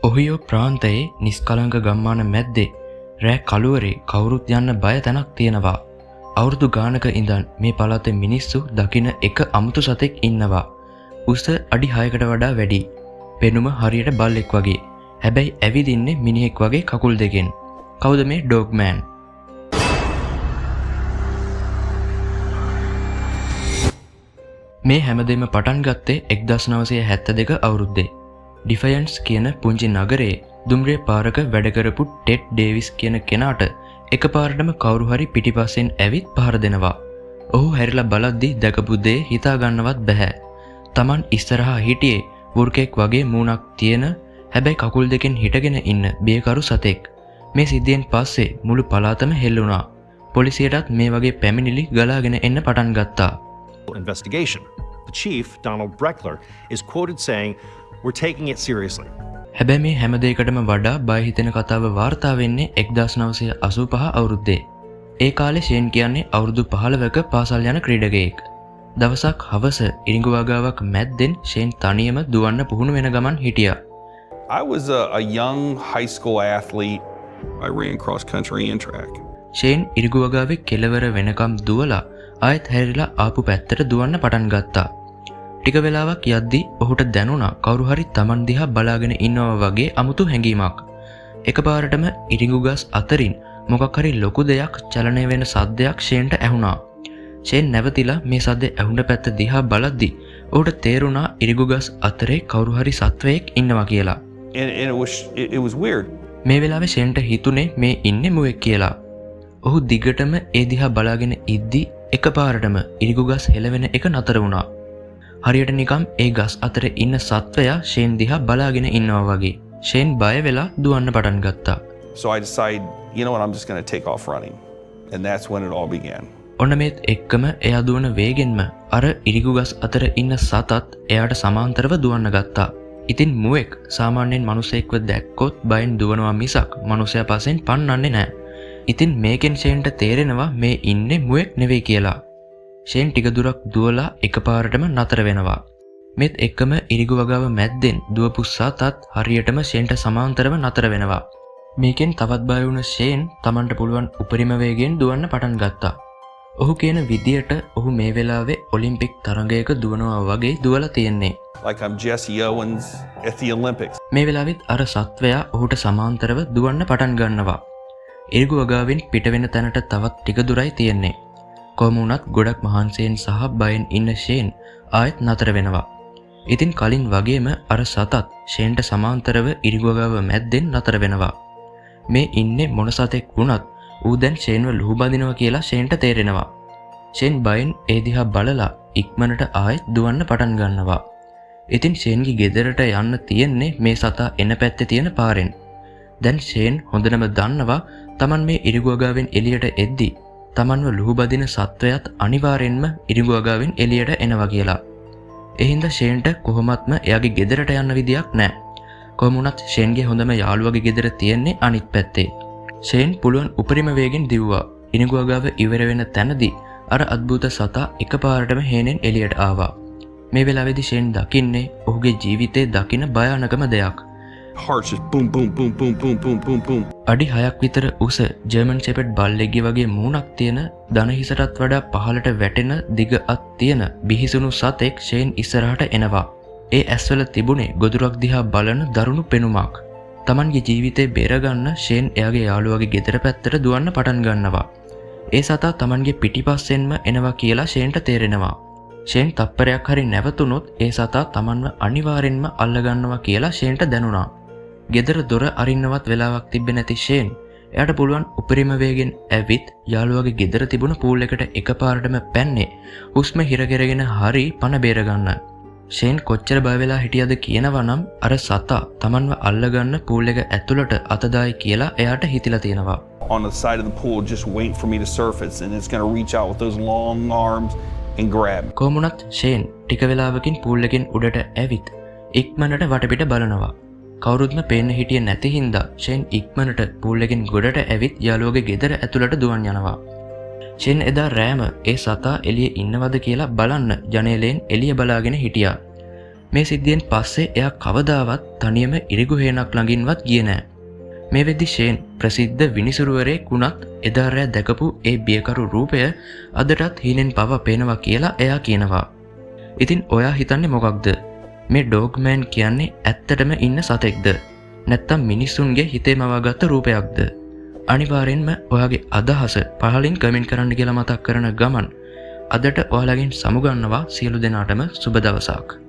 ඔහියෝ ප්‍රාන්තයේ නිස්කලංක ගම්මාන මැද්දේ රෑ කළුවරේ කවුරුත් යන්න බය තැනක් තියෙනවා. අවුරුදු ගානක ඉඳන් මේ පළාතේ මිනිස්සු දකින එක අමුතු සතෙක් ඉන්නවා. උස අඩි 6කට වඩා වැඩි. පෙනුම හරියට බල්ලෙක් වගේ. හැබැයි ඇවිදින්නේ මිනිහෙක් වගේ කකුල් දෙකෙන්. කවුද මේ ඩොග් මෑන්? මේ හැමදේම පටන් ගත්තේ 1972 අවුරුද්දේ. ඩිෆයන්ස් කියන පුංචි නගරේ දුම්රිය පාරක වැඩ කරපු ටෙඩ් ඩේවිස් කියන කෙනාට එකපාරටම කවුරු හරි පිටිපස්සෙන් ඇවිත් පහර දෙනවා. ඔහු හැරිලා බලද්දි දැකපු දේ හිතා ගන්නවත් බෑ. Taman ඉස්සරහා හිටියේ වුර්කෙක් වගේ මූණක් තියෙන හැබැයි කකුල් දෙකෙන් හිටගෙන ඉන්න බියකරු සතෙක්. මේ සිද්ධියෙන් පස්සේ මුළු පළාතම හෙල්ලුණා. පොලිසියටත් මේ වගේ පැමිණිලි ගලාගෙන එන්න පටන් ගත්තා. Investigation. The chief, Donald Breckler, is quoted saying, "We're taking it seriously." හැබැයි මේ හැම දෙයකටම වඩා බය හිතෙන කතාව වාර්තා වෙන්නේ 1985 අවුරුද්දේ. ඒ කාලේ ෂේන් කියන්නේ අවුරුදු 15ක පාසල් යන ක්‍රීඩකයෙක්. දවසක් හවස ඉරිඟු වගාවක් මැද්දෙන් ෂේන් තනියම දුවන්න පුහුණු වෙන ගමන් හිටියා. I was a young high school athlete. I ran cross country and track. Shane ඉරිඟු වගාවේ කෙළවර වෙනකම් දුවලා ආයෙත් හැරිලා ආපු පැත්තට දුවන්න පටන් ගත්තා. ටික වෙලාවක් යද්දි ඔහුට දැනුණා කවුරු හරි Taman දිහා බලාගෙන ඉන්නවා වගේ අමුතු හැඟීමක්. එකපාරටම ඉරිඟු ගස් අතරින් මොකක් හරි ලොකු දෙයක් චලනය වෙන සද්දයක් ෂේන්ට ඇහුණා. ෂේන් නැවතිලා මේ සද්දේ ඇහුණ පැත්ත දිහා බලද්දි ඔහුට තේරුණා ඉරිඟු ගස් අතරේ කවුරු හරි සත්වයෙක් ඉන්නවා කියලා. And it was weird. මේ වෙලාවේ ෂේන්ට හිතුනේ මේ ඉන්නේ මුවෙක් කියලා. ඔහු දිගටම ඒ දිහා බලාගෙන ඉද්දි එකපාරටම ඉරිඟු ගස් හෙලවෙන එක නතර වුණා. හරියට නිකම් ඒ ගස් අතරේ ඉන්න සත්වයා ෂේන් දිහා බලාගෙන ඉන්නවා වගේ. ෂේන් බය වෙලා දුවන්න පටන් ගත්තා. So I decided, you know what, I'm just going to take off running. And that's when it all began. ඔන්න මේත් එක්කම එයා දුවන වේගෙන්ම අර ඉරිඟු ගස් අතර ඉන්න සතත් එයාට සමාන්තරව දුවන්න ගත්තා. ඉතින් මුවෙක් සාමාන්‍යයෙන් මිනිසෙක්ව දැක්කොත් බයෙන් දුවනවා මිසක් මිනිසයා පස්සෙන් පන්නන්නේ නැහැ. ඉතින් මේකෙන් ෂේන්ට තේරෙනවා මේ ඉන්නේ මුවෙක් නෙවෙයි කියලා. ෂේන් ටික දුරක් දුවලා එකපාරටම නතර වෙනවා. මේත් එක්කම ඉරිඟු වගාව මැද්දෙන් දුවපු සතත් හරියටම ෂේන්ට සමාන්තරව නතර වෙනවා. මේකෙන් තවත් බය වුණ ෂේන් Tamanට පුළුවන් උපරිම වේගයෙන් දුවන්න පටන් ගත්තා. ඔහු කියන විදියට ඔහු මේ වෙලාවේ ඔලිම්පික් තරඟයක දුවනවා වගේ දුවලා තියෙන්නේ. Like I'm Jesse Owens at the Olympics. මේ වෙලාවෙත් අර සත්වයා ඔහුට සමාන්තරව දුවන්න පටන් ගන්නවා. ඉරිඟු වගාවෙන් පිට වෙන තැනට තවත් ටික දුරයි තියෙන්නේ. කොහොම වුණත් ගොඩක් මහන්සියෙන් සහ බයෙන් ඉන්න ෂේන් ආයෙත් නතර වෙනවා. ඉතින් කලින් වගේම අර සතත් ෂේන්ට සමාන්තරව ඉරිඟු වගාව මැද්දෙන් නතර වෙනවා. මේ ඉන්නේ මොන සතෙක් වුණත් ඌ දැන් ෂේන්ව ලුහු බඳිනවා කියලා ෂේන්ට තේරෙනවා. ෂේන් බයෙන් ඒ දිහා බලලා ඉක්මනට ආයෙත් දුවන්න පටන් ගන්නවා. ඉතින් ෂේන්ගේ ගෙදරට යන්න තියෙන්නේ මේ සතා එන පැත්තේ තියෙන පාරෙන්. දැන් ෂේන් හොඳටම දන්නවා Taman මේ ඉරිඟු වගාවෙන් එළියට එද්දි Tamanව ලුහු බදින සත්වයාත් අනිවාර්යෙන්ම ඉරිඟු වගාවෙන් එළියට එනවා කියලා. ඒ හින්දා ෂේන්ට කොහොමත්ම එයාගේ ගෙදරට යන්න විදියක් නැහැ. කොහොම වුණත් ෂේන්ගේ හොඳම යාළුවගේ ගෙදර තියෙන්නේ අනිත් පැත්තේ. ෂේන් පුළුවන් උපරිම වේගෙන් දිව්වා. ඉරිඟු වගාව ඉවර වෙන තැනදී අර අద్భుත සතා එකපාරටම හේනෙන් එළියට ආවා. මේ වෙලාවේදී ෂේන් දකින්නේ ඔහුගේ ජීවිතේ දකින භයානකම දෙයක්. Heart just boom boom boom boom boom boom boom boom. අඩි 6ක් විතර උස ජර්මන් ෂෙපර්ඩ් බල්ලෙක්ගේ වගේ මූණක් තියෙන දන හිසටත් වඩා පහළට වැටෙන දිග අත් තියෙන බිහිසුණු සතෙක් ෂේන් ඉස්සරහට එනවා. ඒ ඇස්වල තිබුණේ ගොදුරක් දිහා බලන දරුණු පෙනුමක්. Tamanගේ ජීවිතේ බේරගන්න ෂේන් එයාගේ යාළුවාගේ ගෙදර පැත්තට දුවන්න පටන් ගන්නවා. ඒ සතා Tamanගේ පිටිපස්සෙන්ම එනවා කියලා ෂේන්ට තේරෙනවා. ෂේන් තප්පරයක් හරි නැවතුනොත් ඒ සතා Tamanව අනිවාර්යෙන්ම අල්ලගන්නවා කියලා ෂේන්ට දැනුණා. ගෙදර දොර අරින්නවත් වෙලාවක් තිබ්බේ නැති ෂේන් එයාට පුළුවන් උපරිම වේගෙන් ඇවිත් යාළුවාගේ ගෙදර තිබුණ පූල් එකට එකපාරටම පැන්නේ හුස්ම හිර කරගෙන හරි පණ බේර ගන්න. ෂේන් කොච්චර බය වෙලා හිටියද කියනවා නම් අර සතා Tamanව අල්ලගන්න පූල් එක ඇතුළට අත දායි කියලා එයාට හිතිලා තියෙනවා. On the side of the pool just waiting for me to surface and it's going to reach out with those long arms and grab me. කොහොමුණත් ෂේන් ටික වෙලාවකින් පූල් එකෙන් උඩට ඇවිත් ඉක්මනට වටපිට බලනවා. කවුරුත්ම පේන්න හිටියේ නැති හින්දා ෂේන් ඉක්මනට පූල් එකෙන් ගොඩට ඇවිත් යාළුවගේ ගෙදර ඇතුළට දුවන් යනවා. ෂේන් එදා රෑම ඒ සතා එළියේ ඉන්නවද කියලා බලන්න ජනේලෙන් එළිය බලාගෙන හිටියා. මේ සිද්ධියෙන් පස්සේ එයා කවදාවත් තනියම ඉරිගු හේනක් ළඟින්වත් ගියේ නෑ. මේ වෙද්දි ෂේන් ප්‍රසිද්ධ විනිසුරුවරයෙක් වුණත් එදා රෑ දැකපු ඒ බියකරු රූපය අදටත් හීනෙන් පව පේනවා කියලා එයා කියනවා. ඉතින් ඔයා හිතන්නේ මොකක්ද? මේ ඩොග්මෑන් කියන්නේ ඇත්තටම ඉන්න සතෙක්ද? නැත්තම් මිනිස්සුන්ගේ හිතේ මවාගත්ත රූපයක්ද? අනිවාර්යෙන්ම ඔයාගේ අදහස පහලින් කමෙන්ට් කරන්න කියලා මතක් කරන ගමන් අදට ඔයාලගෙන් සමුගන්නවා සියලු දෙනාටම සුබ දවසක්.